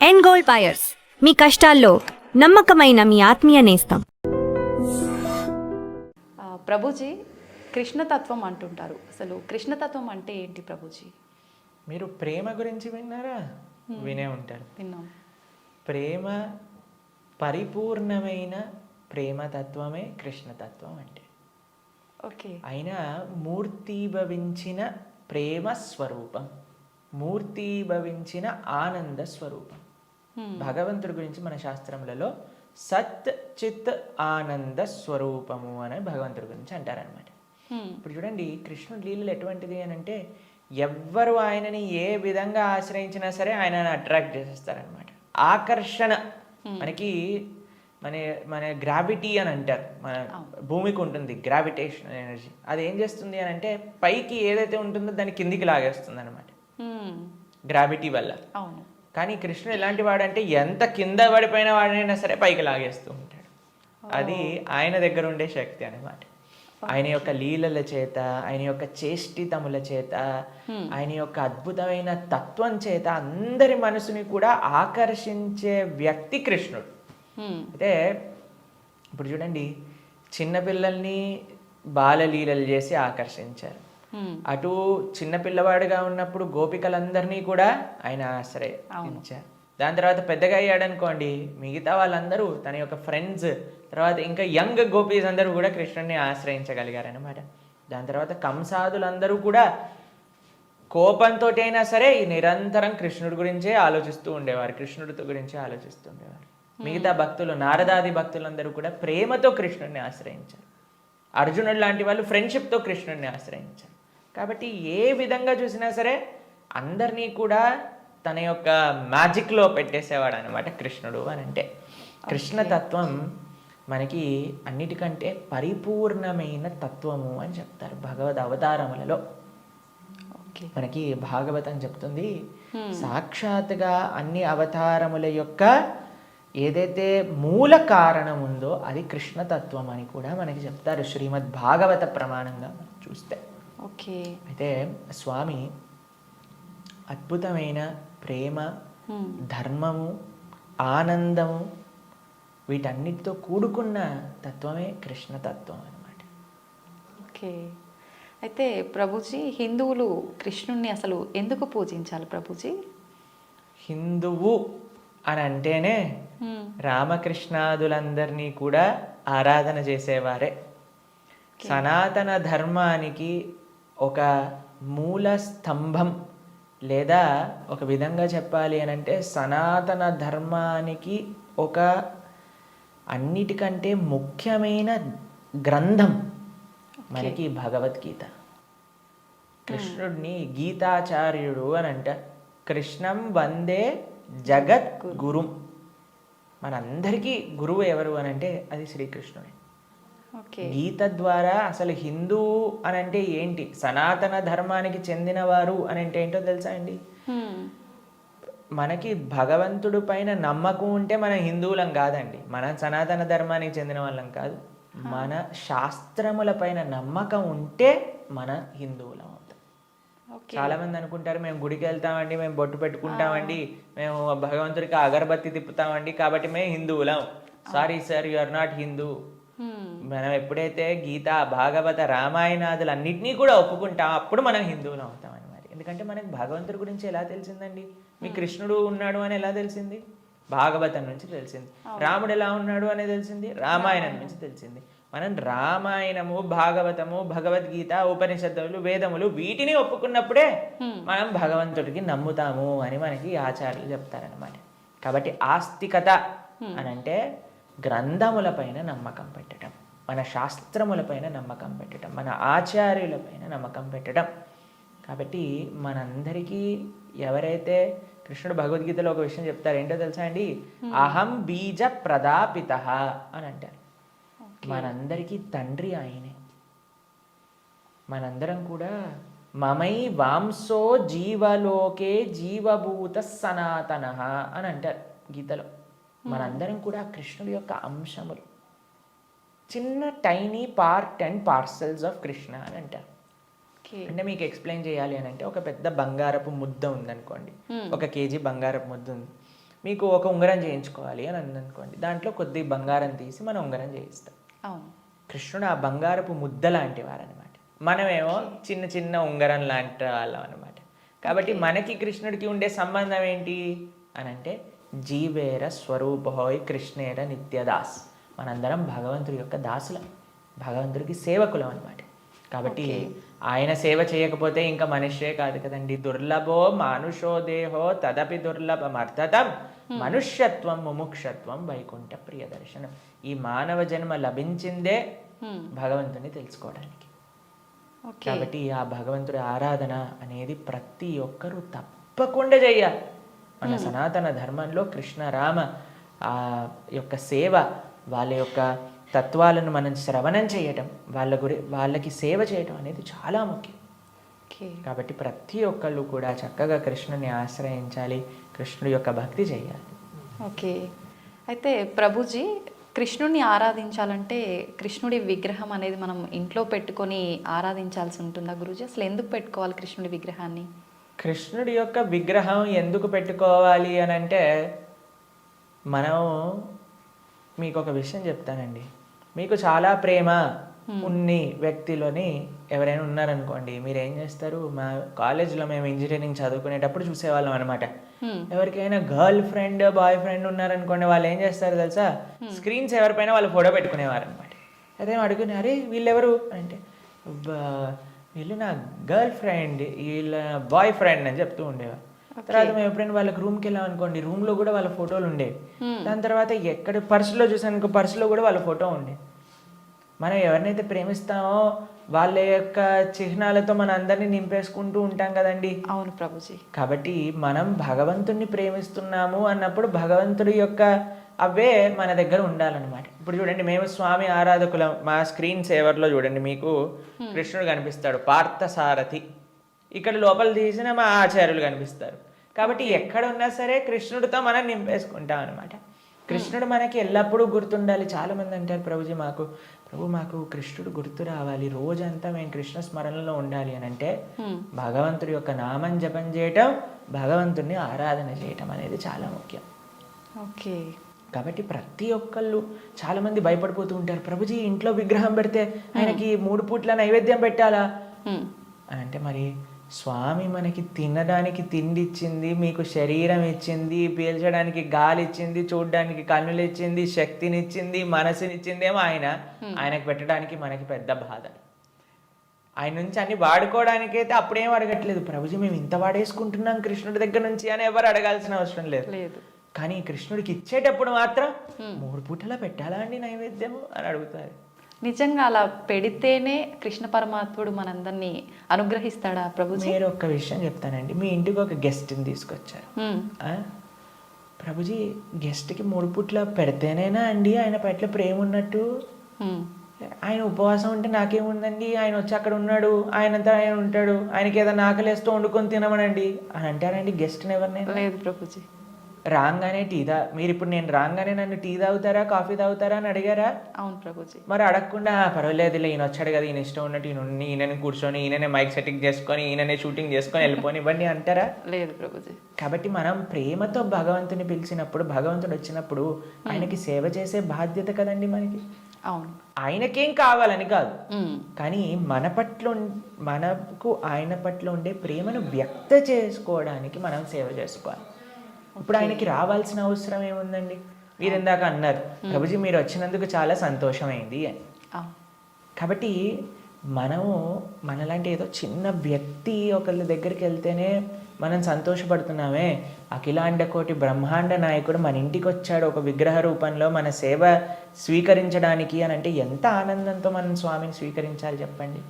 End gold buyers, మీ కష్టాల్లో నమ్మకమైన మీ ఆత్మీయ నేస్తం. ప్రభుజీ, కృష్ణతత్వం అంటుంటారు. అసలు కృష్ణతత్వం అంటే ఏంటి ప్రభుజీ? మీరు ప్రేమ గురించి విన్నారా? వినే ఉంటారు. విన్నాం. ప్రేమ, పరిపూర్ణమైన ప్రేమతత్వమే కృష్ణతత్వం అంటే. ఓకే. అయినా మూర్తీభవించిన ప్రేమ స్వరూపం, మూర్తీభవించిన ఆనంద స్వరూపం. భగవంతుడి గురించి మన శాస్త్రములలో సత్ చిత్ ఆనంద స్వరూపము అని భగవంతుడి గురించి అంటారనమాట. ఇప్పుడు చూడండి, కృష్ణుడి లీలలు ఎటువంటిది అని అంటే, ఎవ్వరు ఆయనని ఏ విధంగా ఆశ్రయించినా సరే ఆయనని అట్రాక్ట్ చేసేస్తారనమాట. ఆకర్షణ మనకి మన మన గ్రావిటీ అని అంటారు. మన భూమికి ఉంటుంది గ్రావిటేషన్ ఎనర్జీ. అది ఏం చేస్తుంది అని అంటే, పైకి ఏదైతే ఉంటుందో దాన్ని కిందికి లాగేస్తుంది అనమాట గ్రావిటీ వల్ల. అవును. కానీ కృష్ణుడు ఎలాంటి వాడంటే, ఎంత కింద పడిపోయిన వాడినైనా సరే పైకి లాగేస్తూ ఉంటాడు. అది ఆయన దగ్గర ఉండే శక్తి అనమాట. ఆయన యొక్క లీలల చేత, ఆయన యొక్క చేష్టితముల చేత, ఆయన యొక్క అద్భుతమైన తత్వం చేత అందరి మనసుని కూడా ఆకర్షించే వ్యక్తి కృష్ణుడు. అయితే ఇప్పుడు చూడండి, చిన్నపిల్లల్ని బాలలీలలు చేసి ఆకర్షించారు. అటు చిన్నపిల్లవాడుగా ఉన్నప్పుడు గోపికలందరినీ కూడా ఆయన ఆశ్రయించారు. దాని తర్వాత పెద్దగా అయ్యాడనుకోండి, మిగతా వాళ్ళందరూ తన యొక్క ఫ్రెండ్స్, తర్వాత ఇంకా యంగ్ గోపీస్ అందరూ కూడా కృష్ణుడిని ఆశ్రయించగలిగారనమాట. దాని తర్వాత కంసాదులందరూ కూడా కోపంతో అయినా సరే నిరంతరం కృష్ణుడి గురించే ఆలోచిస్తూ ఉండేవారు, కృష్ణుడితో గురించే ఆలోచిస్తూ ఉండేవారు. మిగతా భక్తులు, నారదాది భక్తులందరూ కూడా ప్రేమతో కృష్ణుడిని ఆశ్రయించారు. అర్జునుడు లాంటి వాళ్ళు ఫ్రెండ్షిప్తో కృష్ణుడిని ఆశ్రయించారు. కాబట్టి ఏ విధంగా చూసినా సరే అందరినీ కూడా తన యొక్క మ్యాజిక్లో పెట్టేసేవాడు అనమాట కృష్ణుడు అని అంటే. కృష్ణతత్వం మనకి అన్నిటికంటే పరిపూర్ణమైన తత్వము అని చెప్తారు భగవద్ అవతారములలో. మనకి భాగవతం చెప్తుంది, సాక్షాత్గా అన్ని అవతారముల యొక్క ఏదైతే మూల కారణం ఉందో అది కృష్ణతత్వం అని కూడా మనకి చెప్తారు శ్రీమద్ భాగవత ప్రమాణంగా మనం చూస్తే. ఓకే. అయితే స్వామి అద్భుతమైన ప్రేమ, ధర్మము, ఆనందము వీటన్నిటితో కూడుకున్న తత్వమే కృష్ణతత్వం అన్నమాట. ఓకే. అయితే ప్రభుజీ, హిందువులు కృష్ణుణ్ణి అసలు ఎందుకు పూజించాలి ప్రభుజీ? హిందువు అని అంటేనే రామకృష్ణాదులందరినీ కూడా ఆరాధన చేసేవారే. సనాతన ధర్మానికి ఒక మూల స్తంభం, లేదా ఒక విధంగా చెప్పాలి అని అంటే సనాతన ధర్మానికి ఒక అన్నిటికంటే ముఖ్యమైన గ్రంథం మనకి భగవద్గీత. కృష్ణుడిని గీతాచార్యుడు అని అంట. కృష్ణం వందే జగత్ గురుం. మనందరికీ గురువు ఎవరు అని అంటే అది శ్రీకృష్ణుడే. గీత ద్వారా అసలు హిందూ అని అంటే ఏంటి, సనాతన ధర్మానికి చెందినవారు అని అంటే ఏంటో తెలుసా అండి? మనకి భగవంతుడి పైన నమ్మకం ఉంటే మనం హిందువులం కాదండి, మనం సనాతన ధర్మానికి చెందిన వాళ్ళం కాదు. మన శాస్త్రముల పైన నమ్మకం ఉంటే మన హిందువులం అవుతాం. చాలా మంది అనుకుంటారు, మేము గుడికి వెళ్తామండి, మేము బొట్టు పెట్టుకుంటామండి, మేము భగవంతుడికి అగరబత్తి తిప్పుతామండి కాబట్టి మేము హిందువులం. Sorry sir, you are not Hindu. మనం ఎప్పుడైతే గీత, భాగవత, రామాయణాదులు అన్నిటినీ కూడా ఒప్పుకుంటాం అప్పుడు మనం హిందువులు అవుతాం అన్నమాట. ఎందుకంటే మనకి భగవంతుడి గురించి ఎలా తెలిసిందండి? మీ కృష్ణుడు ఉన్నాడు అని ఎలా తెలిసింది? భాగవతం నుంచి తెలిసింది. రాముడు ఎలా ఉన్నాడు అని తెలిసింది రామాయణం నుంచి తెలిసింది. మనం రామాయణము, భాగవతము, భగవద్గీత, ఉపనిషత్తులు, వేదములు వీటిని ఒప్పుకున్నప్పుడే మనం భగవంతుడికి నమ్ముతాము అని మనకి ఆచార్యులు చెప్తారనమాట. కాబట్టి ఆస్తికత అని అంటే గ్రంథములపైన నమ్మకం పెట్టడం, మన శాస్త్రములపైన నమ్మకం పెట్టడం, మన ఆచార్యులపైన నమ్మకం పెట్టడం. కాబట్టి మనందరికీ ఎవరైతే కృష్ణుడు భగవద్గీతలో ఒక విషయం చెప్తారు, ఏంటో తెలుసా అండి? అహం బీజ ప్రదాపిత అని అంటారు. మనందరికీ తండ్రి ఆయనే. మనందరం కూడా మమై వాంసో జీవలోకే జీవభూత సనాతన అని అంటారు గీతలో. మనందరం కూడా కృష్ణుడి యొక్క అంశములు, చిన్న tiny part and parcels of Krishna అని అంటారు. అంటే మీకు ఎక్స్ప్లెయిన్ చేయాలి అని అంటే, ఒక పెద్ద బంగారపు ముద్ద ఉందనుకోండి, 1 కేజీ బంగారపు ముద్ద ఉంది. మీకు ఒక ఉంగరం చేయించుకోవాలి అని అనుకోండి, దాంట్లో కొద్ది బంగారం తీసి మనం ఉంగరం చేయిస్తాం. అవును. కృష్ణుడు ఆ బంగారపు ముద్ద లాంటి వారనమాట, మనమేమో చిన్న చిన్న ఉంగరం లాంటి వాళ్ళం అనమాట. కాబట్టి మనకి కృష్ణుడికి ఉండే సంబంధం ఏంటి అని అంటే జీవేర స్వరూపహోయ్ కృష్ణేర నిత్యదాస్, మనందరం భగవంతుడి యొక్క దాసులం, భగవంతుడికి సేవకులం అనమాట. కాబట్టి ఆయన సేవ చేయకపోతే ఇంకా మనిషే కాదు కదండి. దుర్లభో మానుషో దేహో తదపి దుర్లభమర్థతం మనుష్యత్వం ముముక్షత్వం వైకుంఠ ప్రియదర్శనం. ఈ మానవ జన్మ లభించిందే భగవంతుని తెలుసుకోవడానికి. కాబట్టి ఆ భగవంతుడి ఆరాధన అనేది ప్రతి ఒక్కరూ తప్పకుండా చేయాలి. మన సనాతన ధర్మంలో కృష్ణ రామ ఆ యొక్క సేవ, వాళ్ళ యొక్క తత్వాలను మనం శ్రవణం చేయటం, వాళ్ళకి సేవ చేయటం అనేది చాలా ముఖ్యం. కాబట్టి ప్రతి ఒక్కళ్ళు కూడా చక్కగా కృష్ణుని ఆశ్రయించాలి, కృష్ణుడి యొక్క భక్తి చేయాలి. ఓకే. అయితే ప్రభుజీ, కృష్ణుడిని ఆరాధించాలంటే కృష్ణుడి విగ్రహం అనేది మనం ఇంట్లో పెట్టుకొని ఆరాధించాల్సి ఉంటుందా గురూజీ? అసలు ఎందుకు పెట్టుకోవాలి కృష్ణుడి విగ్రహాన్ని? కృష్ణుడి యొక్క విగ్రహం ఎందుకు పెట్టుకోవాలి అని అంటే, మనం మీకు ఒక విషయం చెప్తానండి. మీకు చాలా ప్రేమ ఉన్ని వ్యక్తిలోని ఎవరైనా ఉన్నారనుకోండి, మీరు ఏం చేస్తారు? మా కాలేజ్లో మేము ఇంజనీరింగ్ చదువుకునేటప్పుడు చూసేవాళ్ళం అనమాట. ఎవరికైనా గర్ల్ ఫ్రెండ్ బాయ్ ఫ్రెండ్ ఉన్నారనుకోండి, వాళ్ళు ఏం చేస్తారు తెలుసా? స్క్రీన్స్ ఎవరిపైన వాళ్ళు ఫోటో పెట్టుకునేవారు అనమాట. అదేం అడుగుని, అరే వీళ్ళెవరు అంటే, వీళ్ళు నా గర్ల్ ఫ్రెండ్, వీళ్ళ బాయ్ ఫ్రెండ్ అని చెప్తూ ఉండేవారు. తర్వాత మేము ఎప్పుడైనా వాళ్ళకి రూమ్కి వెళ్ళాం అనుకోండి, రూమ్లో కూడా వాళ్ళ ఫోటోలు ఉండేవి. దాని తర్వాత ఎక్కడ పర్సులో చూసాను, పర్సులో కూడా వాళ్ళ ఫోటో ఉండేది. మనం ఎవరినైతే ప్రేమిస్తామో వాళ్ళ యొక్క చిహ్నాలతో మన అందరినీ నింపేసుకుంటూ ఉంటాం కదండి. అవును ప్రభుజీ. కాబట్టి మనం భగవంతుణ్ణి ప్రేమిస్తున్నాము అన్నప్పుడు భగవంతుడి యొక్క అవే మన దగ్గర ఉండాలన్నమాట. ఇప్పుడు చూడండి, మేము స్వామి ఆరాధకులం. మా స్క్రీన్ సేవర్లో చూడండి, మీకు కృష్ణుడు కనిపిస్తాడు, పార్థసారథి. ఇక్కడ లోపల తీసిన మా ఆచార్యులు కనిపిస్తారు. కాబట్టి ఎక్కడ ఉన్నా సరే కృష్ణుడితో మనం నింపేసుకుంటాం అనమాట. కృష్ణుడు మనకి ఎల్లప్పుడూ గుర్తుండాలి. చాలామంది అంటారు, ప్రభుజీ మాకు కృష్ణుడు గుర్తు రావాలి, రోజంతా మేము కృష్ణ స్మరణలో ఉండాలి అని అంటే భగవంతుడి యొక్క నామం జపం చేయటం, భగవంతుడిని ఆరాధన చేయటం అనేది చాలా ముఖ్యం. ఓకే. కాబట్టి ప్రతి ఒక్కళ్ళు చాలామంది భయపడిపోతూ ఉంటారు, ప్రభుజీ ఇంట్లో విగ్రహం పెడితే ఆయనకి 3 పూట్ల నైవేద్యం పెట్టాలా అని అంటే, మరి స్వామి మనకి తినడానికి తిండి ఇచ్చింది, మీకు శరీరం ఇచ్చింది, పీల్చడానికి గాలి ఇచ్చింది, చూడడానికి కన్నులు ఇచ్చింది, శక్తినిచ్చింది, మనసునిచ్చిందేమో ఆయనకు పెట్టడానికి మనకి పెద్ద బాధ. ఆయన నుంచి అన్ని వాడుకోవడానికైతే అప్పుడేం అడగట్లేదు, ప్రభుజీ మేము ఇంత వాడేసుకుంటున్నాం కృష్ణుడి దగ్గర నుంచి అని ఎవరు అడగాల్సిన అవసరం లేదు. కానీ కృష్ణుడికి ఇచ్చేటప్పుడు మాత్రం 3 పూటలా పెట్టాలా అండి నైవేద్యము అని అడుగుతారు. నిజంగా అలా పెడితేనే కృష్ణ పరమాత్ముడు మనందరినీ అనుగ్రహిస్తాడా ప్రభుజీ? మీరు ఒక్క విషయం చెప్తానండి. మీ ఇంటికి ఒక గెస్ట్ని తీసుకొచ్చారు. ప్రభుజీ గెస్ట్కి 3 పూట్ల పెడితేనేనా అండి ఆయన పట్ల ప్రేమ ఉన్నట్టు? ఆయన ఉపవాసం ఉంటే నాకేముందండి, ఆయన వచ్చి అక్కడ ఉన్నాడు, ఆయనంతా ఆయన ఉంటాడు, ఆయనకి ఏదైనా ఆకలేస్తూ వండుకొని తినమనండి అని అంటారండి గెస్ట్ని ఎవరినైనా? లేదు ప్రభుజీ. రాగానే మీరు ఇప్పుడు నేను రాగానే నన్ను టీ తాగుతారా కాఫీ తాగుతారా అని అడిగారా? అవును ప్రభుజీ. మరి అడగకుండా పర్వాలేదులే ఈయన వచ్చాడు కదా, ఈయన ఇష్టం ఉన్నట్టు ఈయనని కూర్చొని ఈయననే మైక్ సెట్టింగ్ చేసుకొని ఈయననే షూటింగ్ చేసుకొని వెళ్ళిపోని ఇవ్వండి అంటారా? లేదు ప్రభుజీ. కాబట్టి మనం ప్రేమతో భగవంతుని పిలిచినప్పుడు, భగవంతుడు వచ్చినప్పుడు ఆయనకి సేవ చేసే బాధ్యత కదండి మనకి. అవును. ఆయనకేం కావాలని కాదు, కానీ మనకు ఆయన పట్ల ఉండే ప్రేమను వ్యక్త చేసుకోవడానికి మనం సేవ చేసుకోవాలి. ఇప్పుడు ఆయనకి రావాల్సిన అవసరం ఏముందండి? మీరు ఇందాక అన్నారు, ప్రభుజీ మీరు వచ్చినందుకు చాలా సంతోషమైంది అని. కాబట్టి మనము మనలాంటి ఏదో చిన్న వ్యక్తి ఒకళ్ళ దగ్గరికి వెళ్తేనే మనం సంతోషపడుతున్నామే, అఖిలాండ కోటి బ్రహ్మాండ నాయకుడు మన ఇంటికి వచ్చాడు ఒక విగ్రహ రూపంలో మన సేవ స్వీకరించడానికి అని అంటే ఎంత ఆనందంతో మనం స్వామిని స్వీకరించాలి చెప్పండి,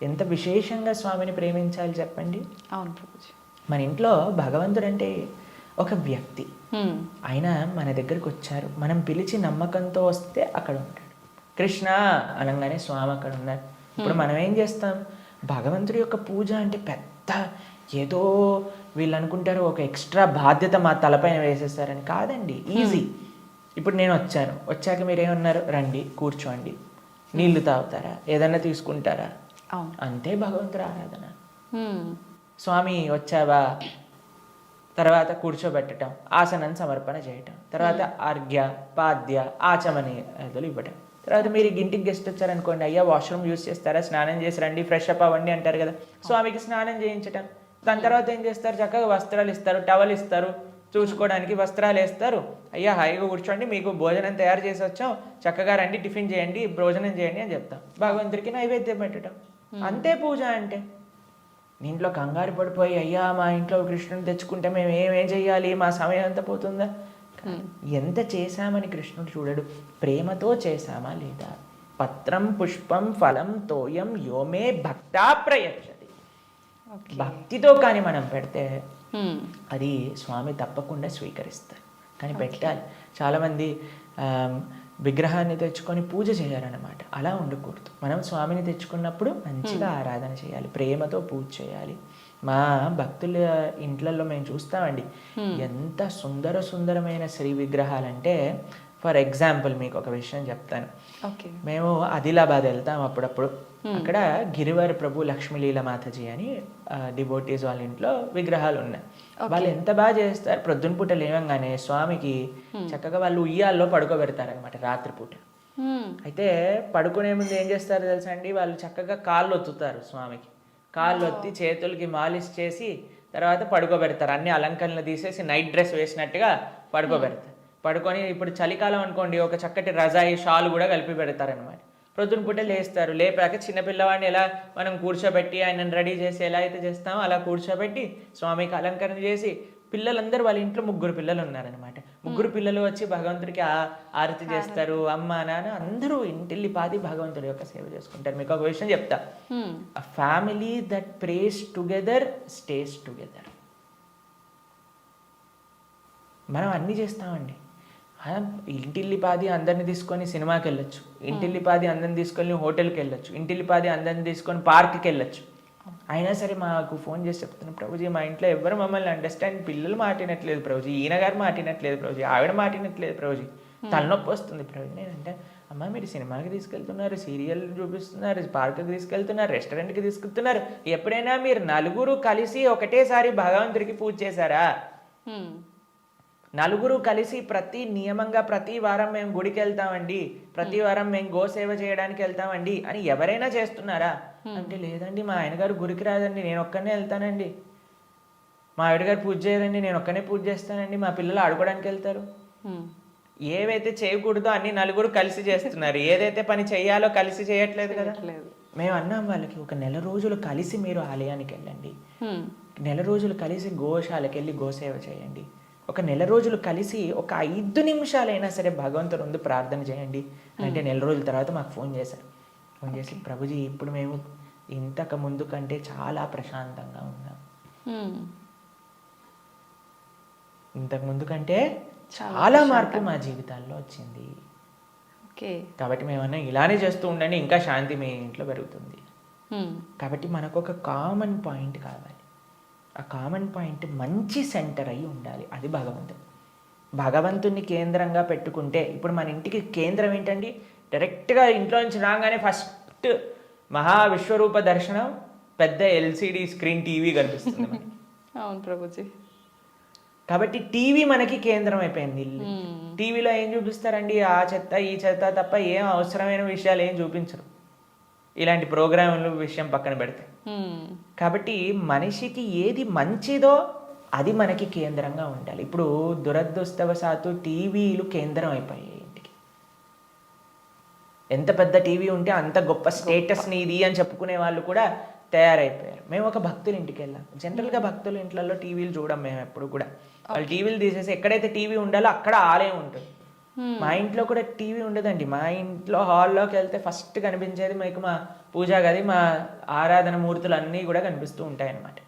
ఎంత విశేషంగా స్వామిని ప్రేమించాలి చెప్పండి. అవును ప్రభుజీ. మన ఇంట్లో భగవంతుడు అంటే ఒక వ్యక్తి, ఆయన మన దగ్గరికి వచ్చారు, మనం పిలిచి నమ్మకంతో వస్తే అక్కడ ఉంటాడు. కృష్ణ అనగానే స్వామి అక్కడ ఉన్నారు. ఇప్పుడు మనం ఏం చేస్తాం? భగవంతుడి యొక్క పూజ అంటే పెద్ద ఏదో వీళ్ళు అనుకుంటారు ఒక ఎక్స్ట్రా బాధ్యత మా తలపైన వేసేస్తారని. కాదండి, ఈజీ. ఇప్పుడు నేను వచ్చాక మీరేమన్నారు? రండి కూర్చోండి, నీళ్లు తాగుతారా, ఏదన్నా తీసుకుంటారా, అంతే భగవంతుడి ఆరాధన. స్వామి వచ్చావా, తర్వాత కూర్చోబెట్టడం, ఆసనం సమర్పణ చేయటం, తర్వాత అర్ఘ్య పాద్య ఆచమనీయాదులు ఇవ్వటం. తర్వాత మీరు ఇంటికి గెస్ట్ వచ్చారనుకోండి, అయ్యా వాష్రూమ్ యూస్ చేస్తారా, స్నానం చేసి రండి, ఫ్రెష్ అప్ అవ్వండి అంటారు కదా, స్వామికి స్నానం చేయించటం. దాని తర్వాత ఏం చేస్తారు, చక్కగా వస్త్రాలు ఇస్తారు, టవల్ ఇస్తారు, చూసుకోవడానికి వస్త్రాలు వేస్తారు. అయ్యా హాయిగా కూర్చోండి, మీకు భోజనం తయారు చేసి వచ్చాం, చక్కగా రండి, టిఫిన్ చేయండి, భోజనం చేయండి అని చెప్తాం. భగవంతుడికి నైవేద్యం పెట్టడం, అంతే పూజ అంటే. ఇంట్లో కంగారు పడిపోయి అయ్యా మా ఇంట్లో కృష్ణుని తెచ్చుకుంటే మేము ఏమేం చెయ్యాలి, మా సమయం అంతా పోతుందా. ఎంత చేశామని కృష్ణుడు చూడడు, ప్రేమతో చేశామా లేదా. పత్రం పుష్పం ఫలం తోయం యోమే భక్తా ప్రయచ్చతి. భక్తితో కానీ మనం పెడితే అది స్వామి తప్పకుండా స్వీకరిస్తారు. కానీ పెట్టాలి. చాలామంది విగ్రహాన్ని తెచ్చుకొని పూజ చేయాలన్నమాట. అలా ఉండకూడదు. మనం స్వామిని తెచ్చుకున్నప్పుడు మంచిగా ఆరాధన చేయాలి, ప్రేమతో పూజ చేయాలి. మా భక్తుల ఇంట్లలో మేము చూస్తామండి, ఎంత సుందరమైన శ్రీ విగ్రహాలంటే. ఫర్ ఎగ్జాంపుల్ మీకు ఒక విషయం చెప్తాను. మేము ఆదిలాబాద్ వెళ్తాం అప్పుడప్పుడు. అక్కడ గిరివర ప్రభు లక్ష్మీలీల మాతాజీ అని డివోటీస్ వాళ్ళ ఇంట్లో విగ్రహాలు ఉన్నాయి. వాళ్ళు ఎంత బాగా చేస్తారు, ప్రొద్దున పూట లేవంగానే స్వామికి చక్కగా వాళ్ళు ఉయ్యాల్లో పడుకోబెడతారు అనమాట రాత్రిపూట. అయితే పడుకునే ముందు ఏం చేస్తారు తెలుసా అండి, వాళ్ళు చక్కగా కాళ్ళు ఒత్తుతారు స్వామికి. కాళ్ళు ఒత్తి చేతులకి మాలిష్ చేసి తర్వాత పడుకోబెడతారు. అన్ని అలంకరణలు తీసేసి నైట్ డ్రెస్ వేసినట్టుగా పడుకోబెడతారు. పడుకొని ఇప్పుడు చలికాలం అనుకోండి, ఒక చక్కటి రజాయి షాల్ కూడా కలిపి పెడతారనమాట. ప్రొద్దున పూట లేస్తారు. లేపాక చిన్నపిల్లవాడిని ఎలా మనం కూర్చోబెట్టి ఆయనను రెడీ చేసి ఎలా అయితే చేస్తామో అలా కూర్చోబెట్టి స్వామికి అలంకరణ చేసి, పిల్లలందరూ వాళ్ళ ఇంట్లో 3 పిల్లలు ఉన్నారనమాట. 3 పిల్లలు వచ్చి భగవంతుడికి ఆరతి చేస్తారు. అమ్మ నాన్న అందరూ ఇంటిల్లిపాది భగవంతుడి యొక్క సేవ చేసుకుంటారు. మీకు ఒక విషయం చెప్తా, a family that praise together stays together. మనం అన్నీ చేస్తామండి. ఇంటిల్లిపాది అందరిని తీసుకొని సినిమాకి వెళ్ళొచ్చు, ఇంటిల్లిపాది అందరిని తీసుకొని హోటల్కి వెళ్ళొచ్చు, ఇంటిల్లిపాది అందరిని తీసుకొని పార్క్కి వెళ్ళొచ్చు. అయినా సరే మాకు ఫోన్ చేసి చెప్తున్నాను, ప్రభుజీ మా ఇంట్లో ఎవరు మమ్మల్ని అండర్స్టాండ్, పిల్లలు మాటినట్లేదు ప్రభుజీ, ఈయన గారు మాటినట్లేదు ప్రభుజీ, ఆవిడ మాటినట్లేదు ప్రభుజీ, తలనొప్పి వస్తుంది ప్రభుజీ. నేనంటే అమ్మ మీరు సినిమాకి తీసుకెళ్తున్నారు, సీరియల్ చూపిస్తున్నారు, పార్క్కి తీసుకెళ్తున్నారు, రెస్టారెంట్కి తీసుకెళ్తున్నారు, ఎప్పుడైనా మీరు నలుగురు కలిసి ఒకటేసారి భగవంతుడికి పూజ చేశారా? నలుగురు కలిసి నియమంగా ప్రతి వారం మేము గుడికి వెళ్తామండి, ప్రతి వారం మేము గోసేవ చేయడానికి వెళ్తామండి అని ఎవరైనా చేస్తున్నారా అంటే, లేదండి మా ఆయన గారు గుడికి రాదండి, నేను ఒక్కనే వెళ్తానండి, మా ఆవిడ గారు పూజ చేయరండి, నేను ఒక్కనే పూజ చేస్తానండి, మా పిల్లలు ఆడుకోవడానికి వెళ్తారు. ఏవైతే చేయకూడదో అన్ని నలుగురు కలిసి చేస్తున్నారు, ఏదైతే పని చెయ్యాలో కలిసి చేయట్లేదు కదా. మేము అన్నాం వాళ్ళకి, ఒక నెల రోజులు కలిసి మీరు ఆలయానికి వెళ్ళండి, నెల రోజులు కలిసి గోశాలకు వెళ్ళి గోసేవ చేయండి, ఒక నెల రోజులు కలిసి ఒక 5 నిమిషాలైనా సరే భగవంతుడు ముందు ప్రార్థన చేయండి అంటే, నెల రోజుల తర్వాత మాకు ఫోన్ చేశారు. ఫోన్ చేసి ప్రభుజీ ఇప్పుడు మేము ఇంతకు ముందు కంటే చాలా ప్రశాంతంగా ఉన్నాం, ఇంతకు ముందు కంటే చాలా మార్పు మా జీవితాల్లో వచ్చింది. కాబట్టి మేమన్నా ఇలానే చేస్తూ ఉండండి, ఇంకా శాంతి మీ ఇంట్లో పెరుగుతుంది. కాబట్టి మనకు ఒక కామన్ పాయింట్ కావాలి. ఆ కామన్ పాయింట్ మంచి సెంటర్ అయి ఉండాలి, అది భగవంతుడు. భగవంతుని కేంద్రంగా పెట్టుకుంటే, ఇప్పుడు మన ఇంటికి కేంద్రం ఏంటండి, డైరెక్ట్గా ఇంట్లో నుంచి రాగానే ఫస్ట్ మహావిశ్వరూప దర్శనం, పెద్ద ఎల్సిడి స్క్రీన్ టీవీ కనిపిస్తుంది మనకి. అవును ప్రభుజీ. కాబట్టి టీవీ మనకి కేంద్రం అయిపోయింది. టీవీలో ఏం చూపిస్తారండి, ఆ చెత్త ఈ చెత్త తప్ప ఏం అవసరమైన విషయాలు ఏం చూపించరు, ఇలాంటి ప్రోగ్రాంలు విషయం పక్కన పెడితే. కాబట్టి మనిషికి ఏది మంచిదో అది మనకి కేంద్రంగా ఉండాలి. ఇప్పుడు దురదృష్టవశాత్తు టీవీలు కేంద్రం అయిపోయాయి ఇంటికి. ఎంత పెద్ద టీవీ ఉంటే అంత గొప్ప స్టేటస్ నీది అని చెప్పుకునే వాళ్ళు కూడా తయారైపోయారు. మేము ఒక భక్తుల ఇంటికి వెళ్ళాం. జనరల్గా భక్తుల ఇంట్లలో టీవీలు చూడం మేము ఎప్పుడు కూడా. వాళ్ళు టీవీలు తీసేసి ఎక్కడైతే టీవీ ఉండాలో అక్కడ ఆలయం ఉంటుంది. మా ఇంట్లో కూడా టీవీ ఉండదండి. మా ఇంట్లో హాల్లోకి వెళ్తే ఫస్ట్ కనిపించేది మీకు మా పూజా గది, మా ఆరాధన మూర్తులు అన్నీ కూడా కనిపిస్తూ ఉంటాయి అన్నమాట.